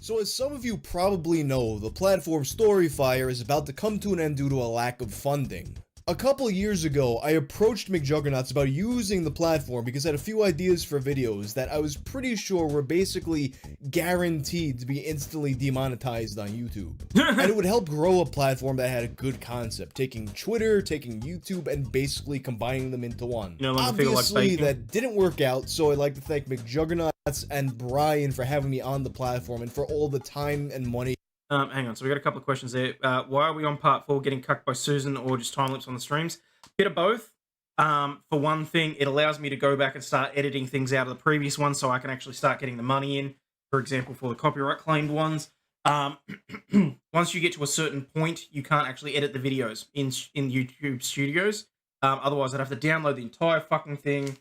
So as some of you probably know, the platform Storyfire is about to come to an end due to a lack of funding. A couple years ago, I approached McJuggernauts about using the platform because I had a few ideas for videos that I was pretty sure were basically guaranteed to be instantly demonetized on YouTube. And it would help grow a platform that had a good concept, taking Twitter, taking YouTube, and basically combining them into one. You know, like Obviously, that didn't work out, so I'd like to thank McJuggernauts and Brian for having me on the platform and for all the time and money. Hang on, so we got a couple of questions there. Why are we on part 4 getting cucked by Susan or just time lapse on the streams? Bit of both. For one thing, it allows me to go back and start editing things out of the previous one so I can actually start getting the money in, for example, for the copyright claimed ones. Once you get to a certain point, you can't actually edit the videos in YouTube Studios. Otherwise, I'd have to download the entire fucking thing,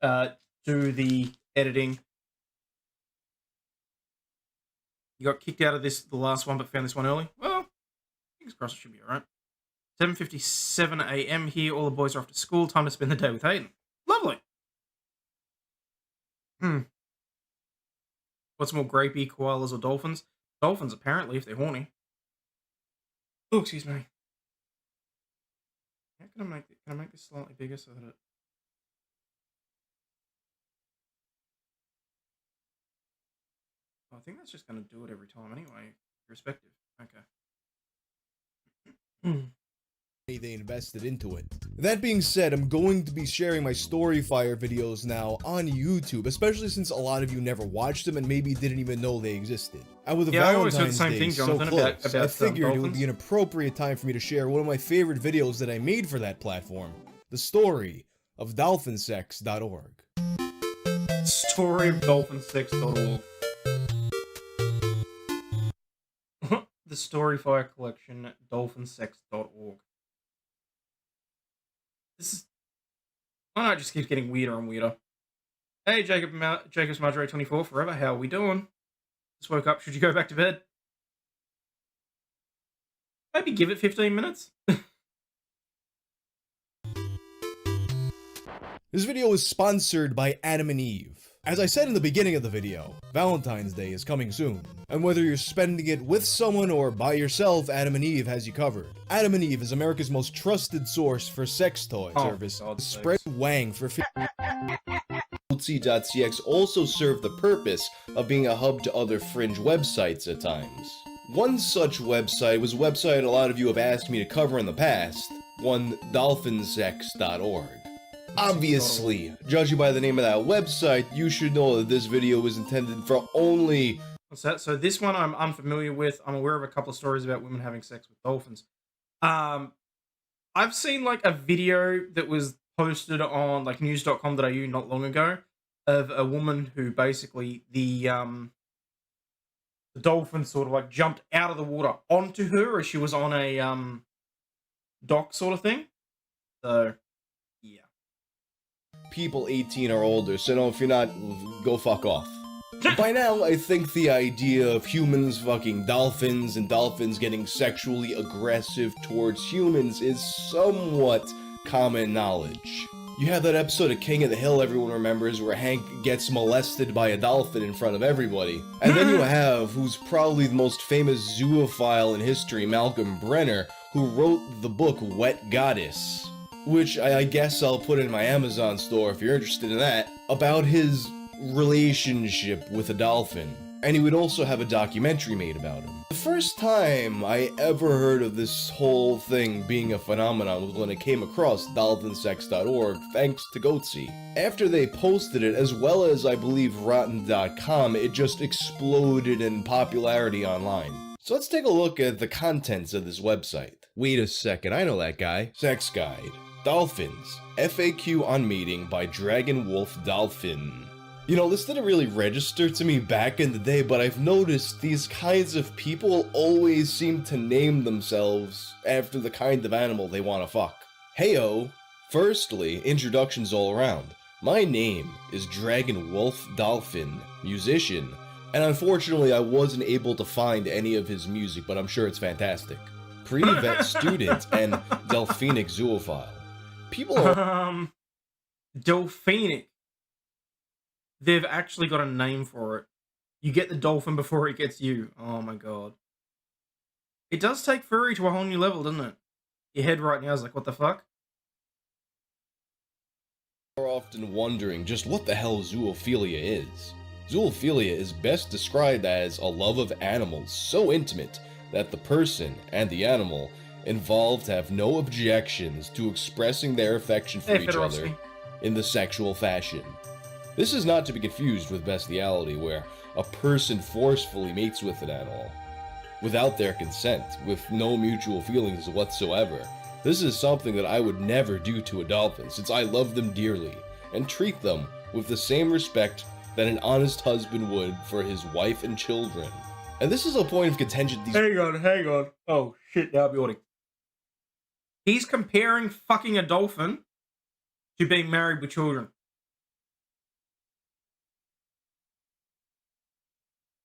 do the editing. You got kicked out of the last one, but found this one early. Well, fingers crossed it should be alright. 7:57 a.m. here. All the boys are off to school. Time to spend the day with Hayden. Lovely. What's more grapey, koalas or dolphins? Dolphins, apparently, if they're horny. Oh, excuse me. How can I make this slightly bigger so that it... I think that's just going to do it every time anyway, irrespective. Okay. They invested into it. That being said, I'm going to be sharing my Storyfire videos now on YouTube, especially since a lot of you never watched them and maybe didn't even know they existed. And with the Valentine's Day so close, I figured it would be an appropriate time for me to share one of my favorite videos that I made for that platform, the story of dolphinsex.org. Story of dolphinsex.org. The Storyfire collection, dolphinsex.org. This is... Oh no, it just keeps getting weirder and weirder. Hey, Jacob's Marjorie 24 forever, how are we doing? Just woke up, should you go back to bed? Maybe give it 15 minutes? This video is sponsored by Adam and Eve. As I said in the beginning of the video, Valentine's Day is coming soon, and whether you're spending it with someone or by yourself, Adam and Eve has you covered. Adam and Eve is America's most trusted source for sex toy service. Spread Wang for courtship.cx also serve the purpose of being a hub to other fringe websites at times. One such website was a website a lot of you have asked me to cover in the past, one dolphinsex.org. Obviously, judging by the name of that website, you should know that this video is intended for only... What's that? So this one I'm unfamiliar with. I'm aware of a couple of stories about women having sex with dolphins. I've seen like a video that was posted on like news.com.au not long ago of a woman who basically the dolphin sort of like jumped out of the water onto her as she was on a dock sort of thing. So yeah. People 18 or older, so no, if you're not, go fuck off. By now, I think the idea of humans fucking dolphins and dolphins getting sexually aggressive towards humans is somewhat common knowledge. You have that episode of King of the Hill everyone remembers where Hank gets molested by a dolphin in front of everybody. And then you have, who's probably the most famous zoophile in history, Malcolm Brenner, who wrote the book Wet Goddess, which I guess I'll put in my Amazon store if you're interested in that, about his relationship with a dolphin. And he would also have a documentary made about him. The first time I ever heard of this whole thing being a phenomenon was when I came across dolphinsex.org thanks to Goatsy. After they posted it, as well as I believe Rotten.com, it just exploded in popularity online. So let's take a look at the contents of this website. Wait a second, I know that guy. Sex Guide. Dolphins. FAQ on meeting by Dragon Wolf Dolphin. You know, this didn't really register to me back in the day, but I've noticed these kinds of people always seem to name themselves after the kind of animal they want to fuck. Heyo! Firstly, introductions all around. My name is Dragon Wolf Dolphin, musician, and unfortunately I wasn't able to find any of his music, but I'm sure it's fantastic. Pre-vet student and delphinic zoophile. People are... Delphinic. They've actually got a name for it. You get the dolphin before it gets you. Oh my god. It does take furry to a whole new level, doesn't it? Your head right now is like, what the fuck? Are often wondering just what the hell zoophilia is. Zoophilia is best described as a love of animals so intimate that the person and the animal involved have no objections to expressing their affection for each other in the sexual fashion. This is not to be confused with bestiality, where a person forcefully mates with an animal without their consent, with no mutual feelings whatsoever. This is something that I would never do to a dolphin, since I love them dearly, and treat them with the same respect that an honest husband would for his wife and children. And this is a point of contention. Hang on. Oh shit, now I'm yawning. He's comparing fucking a dolphin to being married with children.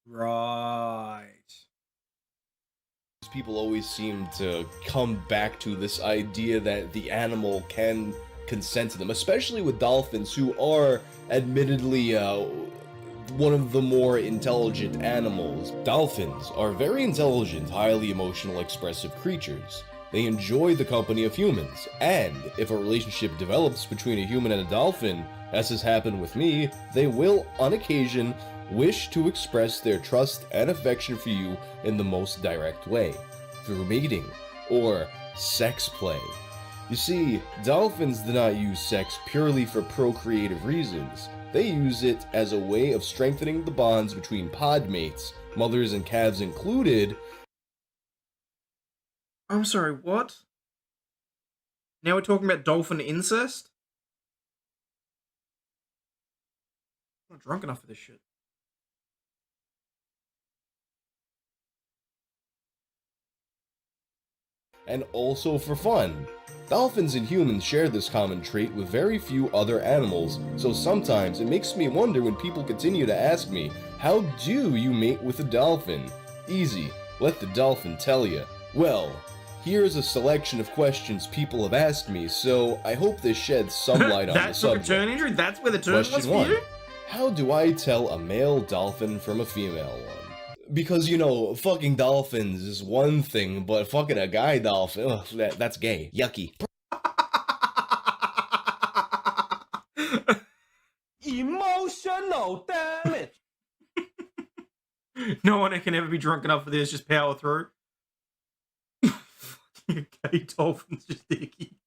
Right. People always seem to come back to this idea that the animal can consent to them, especially with dolphins, who are admittedly one of the more intelligent animals. Dolphins are very intelligent, highly emotional, expressive creatures. They enjoy the company of humans, and if a relationship develops between a human and a dolphin, as has happened with me, they will, on occasion, wish to express their trust and affection for you in the most direct way, through mating or sex play. You see, dolphins do not use sex purely for procreative reasons. They use it as a way of strengthening the bonds between pod mates, mothers and calves included. I'm sorry, what? Now we're talking about dolphin incest? I'm not drunk enough for this shit. And also for fun. Dolphins and humans share this common trait with very few other animals, so sometimes it makes me wonder when people continue to ask me, how do you mate with a dolphin? Easy, let the dolphin tell you. Well, here's a selection of questions people have asked me, so I hope this sheds some light on the subject. That's the turn injury? That's where the turn was Question for 1. you? How do I tell a male dolphin from a female one? Because, you know, fucking dolphins is one thing, but fucking a guy dolphin, ugh, that's gay. Yucky. Emotional damage. No one can ever be drunk enough for this, just power through. Fucking gay dolphin's just icky.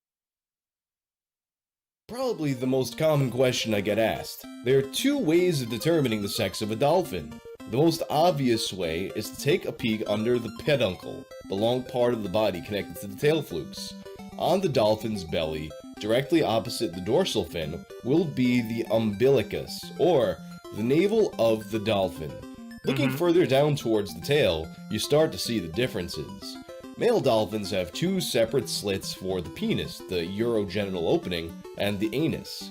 Probably the most common question I get asked. There are two ways of determining the sex of a dolphin. The most obvious way is to take a peek under the peduncle, the long part of the body connected to the tail flukes. On the dolphin's belly, directly opposite the dorsal fin, will be the umbilicus, or the navel of the dolphin. Looking further down towards the tail, you start to see the differences. Male dolphins have two separate slits for the penis, the urogenital opening, and the anus.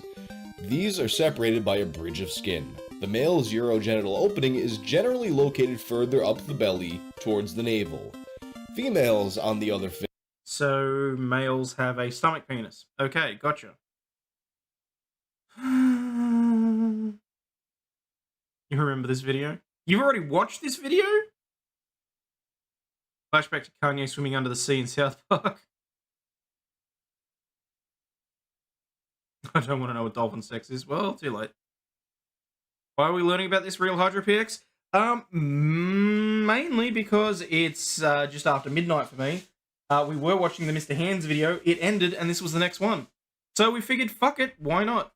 These are separated by a bridge of skin. The male's urogenital opening is generally located further up the belly towards the navel. Females, on the other fin. So, males have a stomach penis. Okay, gotcha. You remember this video? You've already watched this video? Flashback to Kanye swimming under the sea in South Park. I don't want to know what dolphin sex is. Well, too late. Why are we learning about this Real Hydro PX? Mainly because it's just after midnight for me. We were watching the Mr. Hands video. It ended, and this was the next one. So we figured, fuck it, why not?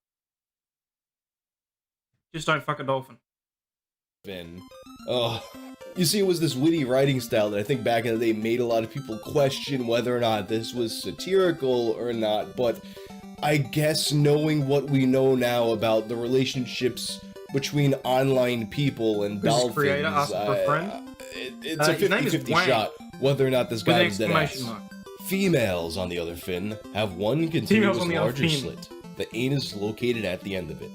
Just don't fuck a dolphin. You see, it was this witty writing style that I think back in the day made a lot of people question whether or not this was satirical or not, but I guess knowing what we know now about the relationships between online people and dolphins, creator asking for a friend? It's a 50-50 shot whether or not this guy is dead ass. Females, on the other fin, have one continuous larger slit, the anus located at the end of it.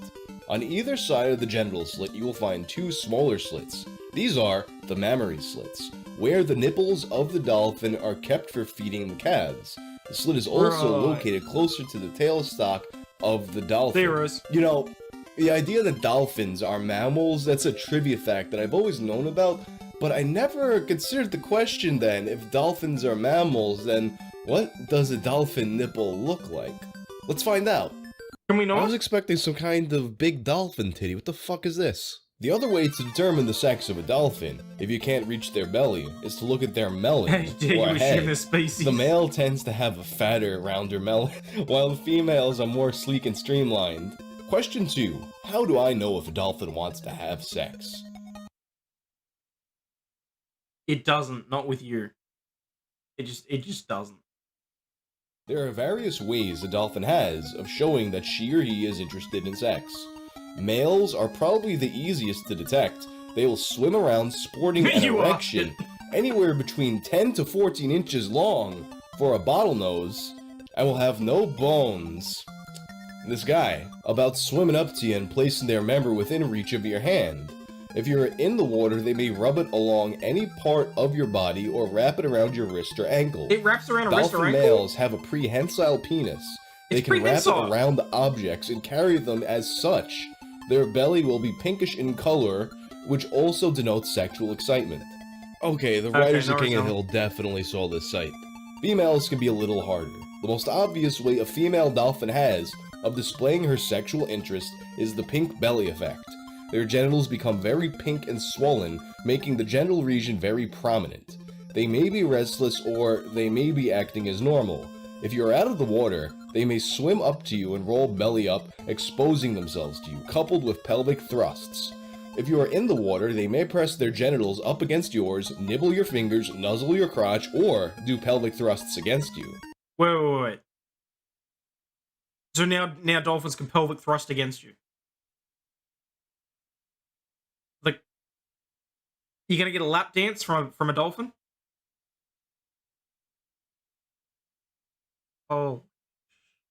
On either side of the genital slit, you will find two smaller slits. These are the mammary slits, where the nipples of the dolphin are kept for feeding the calves. The slit is also located closer to the tail stalk of the dolphin. Theros. You know, The idea that dolphins are mammals, that's a trivia fact that I've always known about, but I never considered the question then, if dolphins are mammals, then what does a dolphin nipple look like? Let's find out. Can we I was not? expecting some kind of big dolphin titty. What the fuck is this? The other way to determine the sex of a dolphin, if you can't reach their belly, is to look at their melon, How dare you or assume head. their species? The male tends to have a fatter, rounder melon, while the females are more sleek and streamlined. Question 2. How do I know if a dolphin wants to have sex? It doesn't, not with you. It just doesn't. There are various ways a dolphin has of showing that she or he is interested in sex. Males are probably the easiest to detect. They will swim around sporting an You erection anywhere between 10 to 14 inches long for a bottlenose and will have no bones. This guy, about swimming up to you and placing their member within reach of your hand. If you're in the water, they may rub it along any part of your body or wrap it around your wrist or ankle. It wraps around a wrist or Dolphin ankle? males have a prehensile penis. They It's can wrap it prehensile. around objects and carry them as such. Their belly will be pinkish in color, which also denotes sexual excitement. Okay, the writers of no, King of the no. Hill definitely saw this site. Females can be a little harder. The most obvious way a female dolphin has of displaying her sexual interest is the pink belly effect. Their genitals become very pink and swollen, making the genital region very prominent. They may be restless or they may be acting as normal. If you are out of the water, they may swim up to you and roll belly up, exposing themselves to you, coupled with pelvic thrusts. If you are in the water, they may press their genitals up against yours, nibble your fingers, nuzzle your crotch, or do pelvic thrusts against you. Wait. So now dolphins can pelvic thrust against you. Like, you gonna get a lap dance from a dolphin? Oh,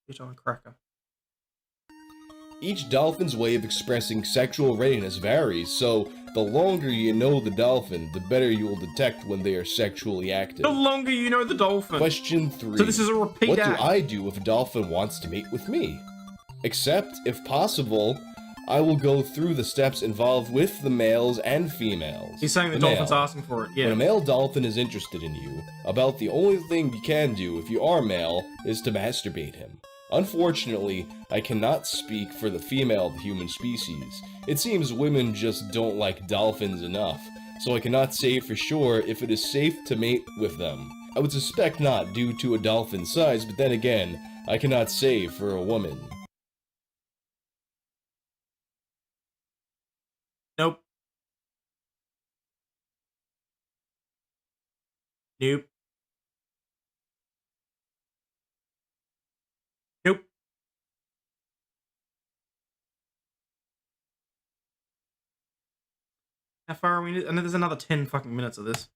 shit on a cracker. Each dolphin's way of expressing sexual readiness varies, so the longer you know the dolphin, the better you will detect when they are sexually active. The longer you know the dolphin. Question 3. So this is a repeat What act. do I do if a dolphin wants to mate with me? Except, if possible, I will go through the steps involved with the males and females. He's saying the Male. dolphin's asking for it, yeah. When a male dolphin is interested in you, about the only thing you can do if you are male is to masturbate him. Unfortunately, I cannot speak for the female of the human species. It seems women just don't like dolphins enough, so I cannot say for sure if it is safe to mate with them. I would suspect not due to a dolphin's size, but then again, I cannot say for a woman. Nope. Nope. Nope. How far are we? I know there's another 10 fucking minutes of this.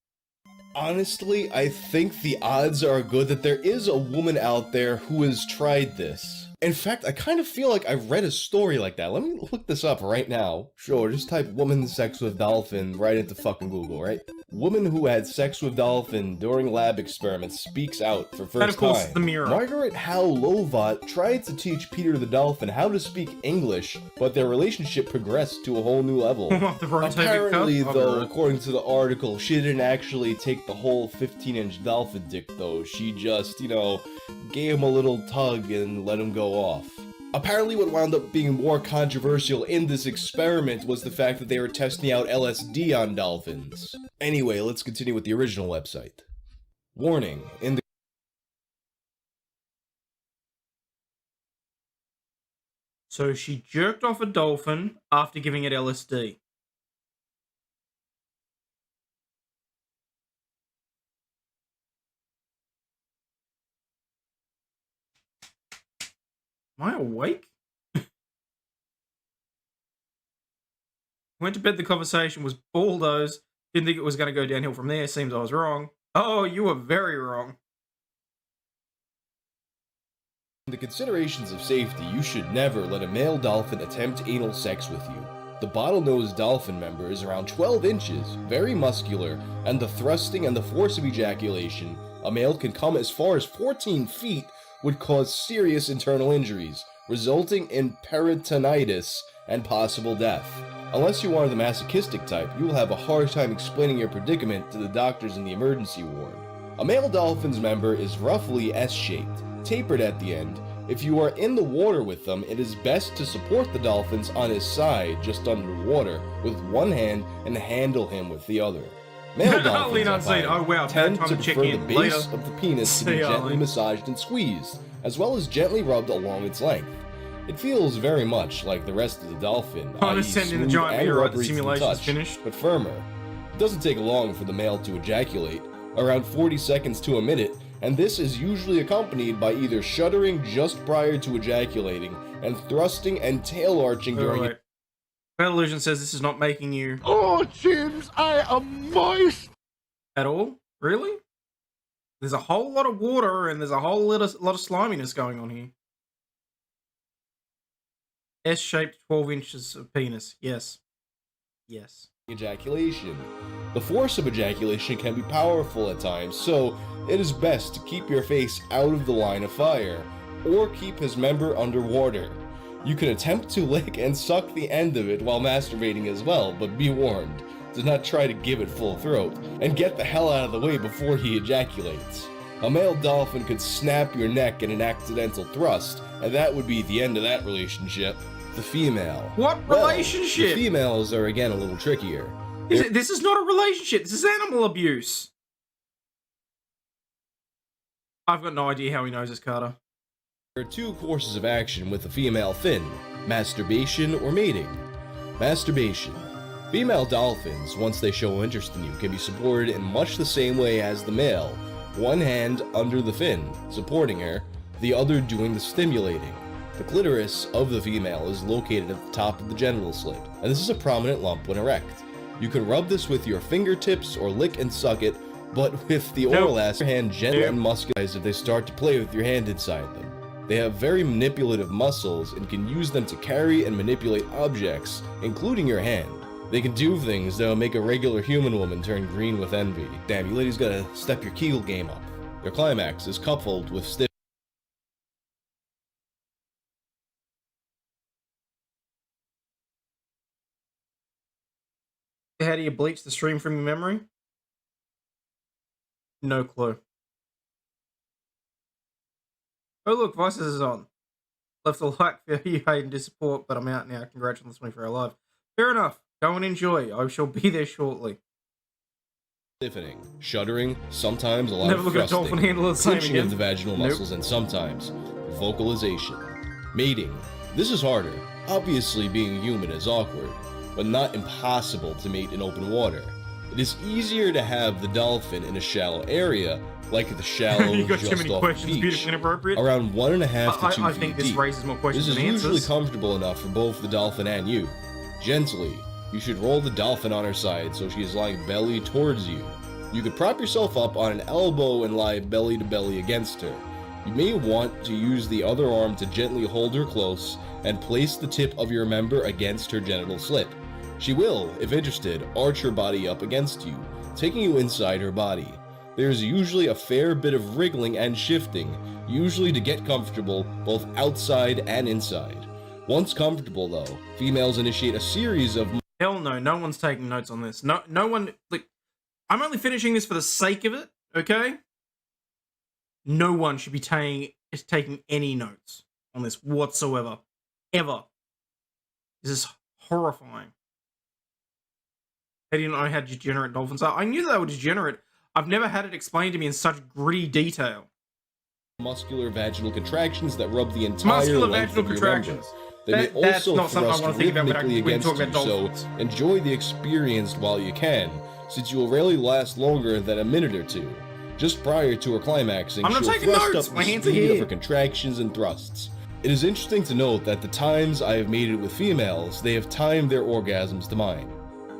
Honestly, I think the odds are good that there is a woman out there who has tried this. In fact, I kind of feel like I've read a story like that. Let me look this up right now. Sure, just type woman sex with dolphin right into fucking Google, right? Woman who had sex with dolphin during lab experiments speaks out for first time. And of course, the mirror. Margaret Howe Lovat tried to teach Peter the dolphin how to speak English, but their relationship progressed to a whole new level. The rotating Apparently, cup? though, Oh, according to the article, she didn't actually take the whole 15-inch dolphin dick, though. She just, gave him a little tug and let him go off. Apparently, what wound up being more controversial in this experiment was the fact that they were testing out LSD on dolphins. Anyway, let's continue with the original website. Warning, in the So she jerked off a dolphin after giving it LSD. Am I awake? Went to bed, the conversation was bulldozed. Didn't think it was going to go downhill from there. Seems I was wrong. Oh, you were very wrong. In the considerations of safety, you should never let a male dolphin attempt anal sex with you. The bottlenose dolphin member is around 12 inches, very muscular, and the thrusting and the force of ejaculation, a male can come as far as 14 feet, would cause serious internal injuries. resulting in peritonitis and possible death. Unless you are the masochistic type, you will have a hard time explaining your predicament to the doctors in the emergency ward. A male dolphin's member is roughly S-shaped, tapered at the end. If you are in the water with them, it is best to support the dolphins on his side, just underwater, with one hand and handle him with the other. Male dolphins tend to prefer the base of the penis to be gently massaged and squeezed, as well as gently rubbed along its length. It feels very much like the rest of the dolphin, i.e. smooth and rubbery to the touch, but firmer. It doesn't take long for the male to ejaculate, around 40 seconds to a minute, and this is usually accompanied by either shuddering just prior to ejaculating and thrusting and tail arching during it. Bad Illusion says this is not making you... Oh, James, I am moist! At all? Really? There's a whole lot of water and there's a whole lot of sliminess going on here. S-shaped 12 inches of penis. Yes. Yes. Ejaculation. The force of ejaculation can be powerful at times, so it is best to keep your face out of the line of fire, or keep his member underwater. You can attempt to lick and suck the end of it while masturbating as well, but be warned, do not try to give it full throat, and get the hell out of the way before he ejaculates. A male dolphin could snap your neck in an accidental thrust, and that would be the end of that relationship. The female. What relationship? The females are again a little trickier. This is not a relationship, this is animal abuse. I've got no idea how he knows this, Carter. There are two courses of action with the female fin: masturbation or mating. Masturbation. Female dolphins, once they show interest in you, can be supported in much the same way as the male. One hand under the fin, supporting her, the other doing the stimulating. The clitoris of the female is located at the top of the genital slit, and this is a prominent lump when erect. You can rub this with your fingertips or lick and suck it, but with the oral aspect, your hand gently and muscularized if they start to play with your hand inside them. They have very manipulative muscles and can use them to carry and manipulate objects, including your hand. They can do things that will make a regular human woman turn green with envy. Damn, you ladies gotta step your Kegel game up. Their climax is coupled with stiff. How do you bleach the stream from your memory? No clue. Oh look, Vices is on. Left a like for you, Hayden, to support, but I'm out now. Congrats on this 24-hour live. Fair enough. Go and enjoy. I shall be there shortly. Stiffening, shuddering, sometimes a lot Never of look at a dolphin thrusting, handle the same clenching again. of the vaginal muscles, and sometimes vocalization. Mating. This is harder. Obviously, being human is awkward, but not impossible to mate in open water. It is easier to have the dolphin in a shallow area, like the shallow You got just too many off questions, the beach, beautifully inappropriate. around 1.5 to 2 I feet think this deep. raises more questions This is than usually answers. comfortable enough for both the dolphin and you. Gently, you should roll the dolphin on her side so she is lying belly towards you. You could prop yourself up on an elbow and lie belly to belly against her. You may want to use the other arm to gently hold her close and place the tip of your member against her genital slit. She will, if interested, arch her body up against you, taking you inside her body. There is usually a fair bit of wriggling and shifting, usually to get comfortable both outside and inside. Once comfortable though, females initiate a series of... Hell no, no one's taking notes on this. No one, like, I'm only finishing this for the sake of it, okay? No one should be taking any notes on this whatsoever. Ever. This is horrifying. I didn't know how degenerate dolphins are. I knew they were degenerate. I've never had it explained to me in such gritty detail. muscular vaginal contractions that rub the entire Muscular length vaginal of your member. contractions. They may That's also not something I thrust want to think about when rhythmically we talk against about you, so dolphins. enjoy the experience while you can, since you will rarely last longer than a minute or two. Just prior to her climaxing, I'm not she'll taking thrust notes. up My the hands are speed of here. her contractions and thrusts. It is interesting to note that the times I have made it with females, they have timed their orgasms to mine.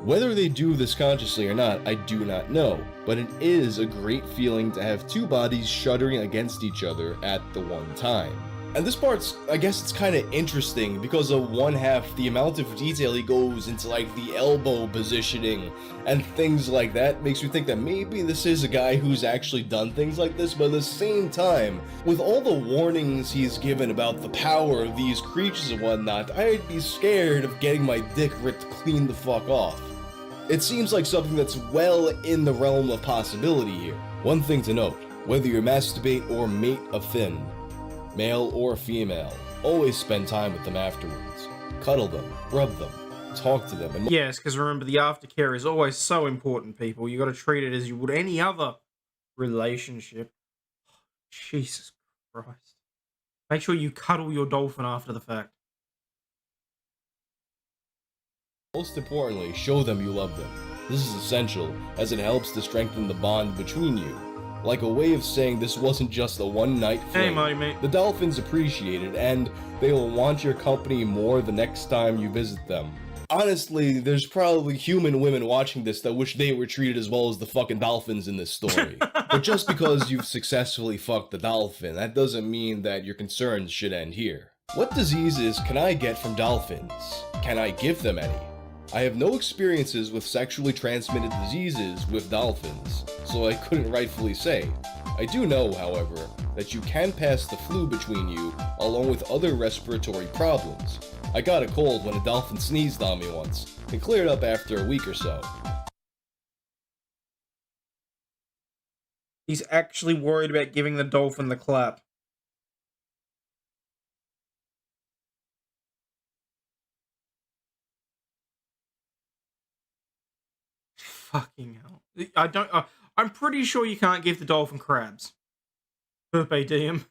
Whether they do this consciously or not, I do not know, but it is a great feeling to have two bodies shuddering against each other at the one time. And this part's, I guess it's kind of interesting because of one half, the amount of detail he goes into like the elbow positioning and things like that makes you think that maybe this is a guy who's actually done things like this, but at the same time, with all the warnings he's given about the power of these creatures and whatnot, I'd be scared of getting my dick ripped clean the fuck off. It seems like something that's well in the realm of possibility here. One thing to note, whether you masturbate or mate a fin, male or female, always spend time with them afterwards. Cuddle them, rub them, talk to them, and Yes, because remember, the aftercare is always so important, people. You got to treat it as you would any other relationship. Jesus Christ. Make sure you cuddle your dolphin after the fact. most importantly, show them you love them. This is essential, as it helps to strengthen the bond between you. Like a way of saying this wasn't just a one-night fling. Hey, mate. The dolphins appreciate it, and they will want your company more the next time you visit them. Honestly, there's probably human women watching this that wish they were treated as well as the fucking dolphins in this story. But just because you've successfully fucked the dolphin, that doesn't mean that your concerns should end here. What diseases can I get from dolphins? Can I give them any? I have no experiences with sexually transmitted diseases with dolphins, so I couldn't rightfully say. I do know, however, that you can pass the flu between you along with other respiratory problems. I got a cold when a dolphin sneezed on me once. It cleared up after a week or so. He's actually worried about giving the dolphin the clap. Fucking hell. I'm pretty sure you can't give the dolphin crabs. Carpe diem.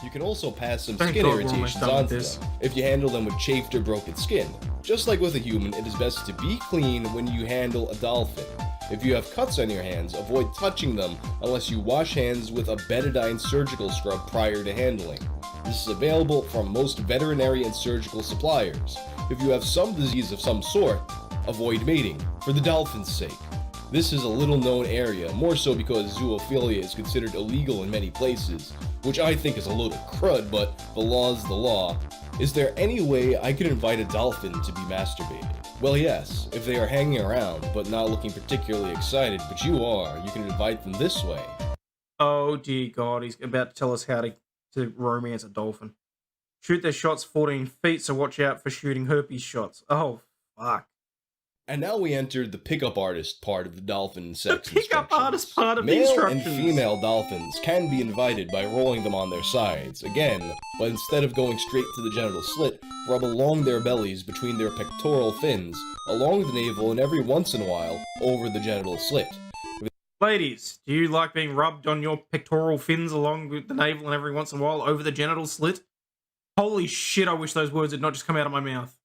You can also pass some Thank skin God we're irritations almost done with onto this. them if you handle them with chafed or broken skin. Just like with a human, it is best to be clean when you handle a dolphin. If you have cuts on your hands, avoid touching them unless you wash hands with a betadine surgical scrub prior to handling. This is available from most veterinary and surgical suppliers. If you have some disease of some sort, avoid mating, for the dolphin's sake. This is a little known area, more so because zoophilia is considered illegal in many places, which I think is a load of crud, but the law's the law. Is there any way I could invite a dolphin to be masturbated? Well, yes, if they are hanging around, but not looking particularly excited, but you are, you can invite them this way. Oh dear God, he's about to tell us how to romance a dolphin. Shoot their shots 14 feet, so watch out for shooting herpes shots. Oh, fuck. And now we entered the pickup artist part of the dolphin sex The pickup instructions. artist part of the Male and instructions. female dolphins can be invited by rolling them on their sides, again, but instead of going straight to the genital slit, rub along their bellies between their pectoral fins, along the navel, and every once in a while, over the genital slit. Ladies, do you like being rubbed on your pectoral fins along with the navel and every once in a while over the genital slit? Holy shit, I wish those words had not just come out of my mouth.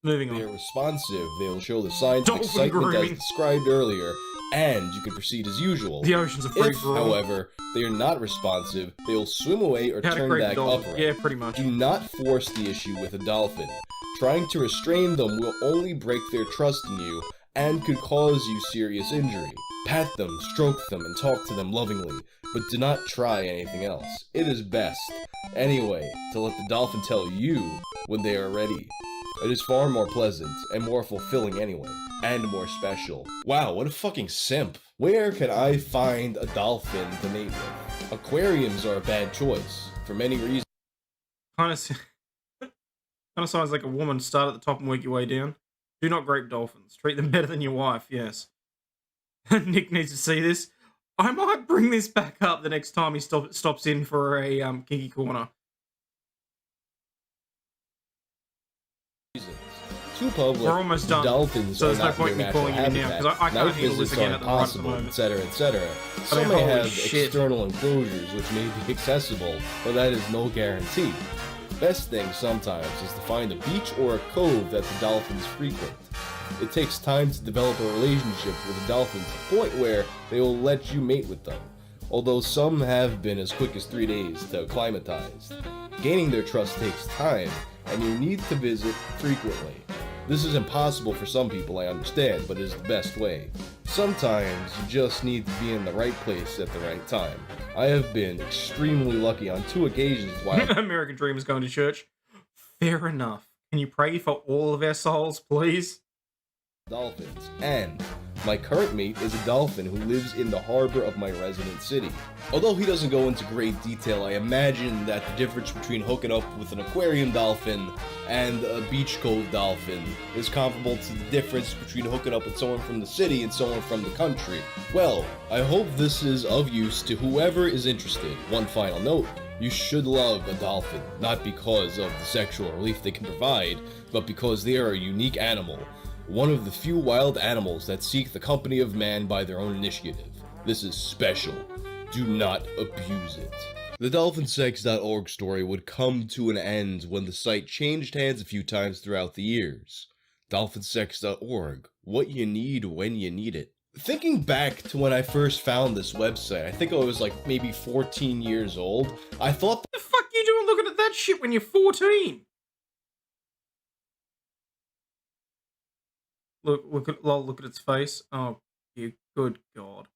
Moving They are on. responsive, they will show the signs of Dolphin excitement grooming. as described earlier, and you can proceed as usual. The ocean's a free If, for all. however, they are not responsive, they will swim away or How to turn create a back dolphin. upright. Yeah, pretty much. Do not force the issue with a dolphin. Trying to restrain them will only break their trust in you and could cause you serious injury. Pat them, stroke them, and talk to them lovingly, but do not try anything else. It is best, anyway, to let the dolphin tell you when they are ready. It is far more pleasant and more fulfilling anyway, and more special. Wow, what a fucking simp. Where can I find a dolphin to mate with? Aquariums are a bad choice, for many reasons. Kind of sounds like a woman. Start at the top and work your way down. Do not grape dolphins. Treat them better than your wife, yes. Nick needs to see this. I might bring this back up the next time he stops in for a kinky corner. Too public, We're almost done, dolphins so are there's no not point their in me calling natural you now, habitat. 'cause I can't Night handle this visits again are at the right impossible, moment. etc., etc. I Some mean, may holy have shit. external enclosures which may be accessible, but that is no guarantee. Best thing sometimes is to find a beach or a cove that the dolphins frequent. It takes time to develop a relationship with the dolphins to the point where they will let you mate with them, although some have been as quick as 3 days to acclimatize. Gaining their trust takes time, and you need to visit frequently. This is impossible for some people, I understand, but it is the best way. Sometimes you just need to be in the right place at the right time. I have been extremely lucky on 2 occasions while American Dream is going to church. Fair enough. Can you pray for all of our souls, please? dolphins, and my current mate is a dolphin who lives in the harbor of my resident city. Although he doesn't go into great detail, I imagine that the difference between hooking up with an aquarium dolphin and a beach cove dolphin is comparable to the difference between hooking up with someone from the city and someone from the country. Well, I hope this is of use to whoever is interested. One final note. You should love a dolphin, not because of the sexual relief they can provide, but because they are a unique animal. One of the few wild animals that seek the company of man by their own initiative. This is special. Do not abuse it. The dolphinsex.org story would come to an end when the site changed hands a few times throughout the years. Dolphinsex.org. What you need when you need it. Thinking back to when I first found this website, I think I was like maybe 14 years old. I thought, What the fuck you doing looking at that shit when you're 14? Look at its face. Oh, you good god.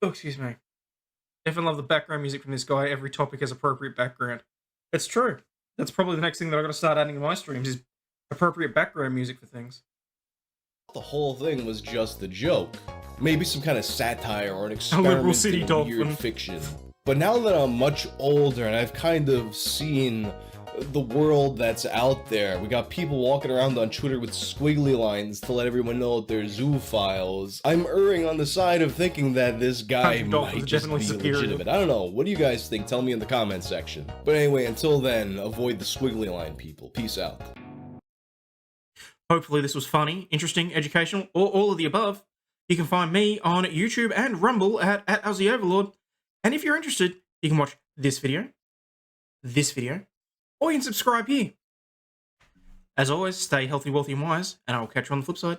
Oh, excuse me. Definitely love the background music from this guy. Every topic has appropriate background. It's true. That's probably the next thing that I got to start adding to my streams is appropriate background music for things. the whole thing was just a joke. Maybe some kind of satire or an liberal experiment city in dolphin. weird fiction. But now that I'm much older and I've kind of seen the world that's out there, we got people walking around on Twitter with squiggly lines to let everyone know that they're zoophiles. I'm erring on the side of thinking that this guy might just be legitimate. I don't know. What do you guys think? Tell me in the comments section. But anyway, until then, avoid the squiggly line, people. Peace out. Hopefully this was funny, interesting, educational, or all of the above. You can find me on YouTube and Rumble at Overlaw'd. And if you're interested, you can watch this video, or you can subscribe here. As always, stay healthy, wealthy, and wise, and I will catch you on the flip side.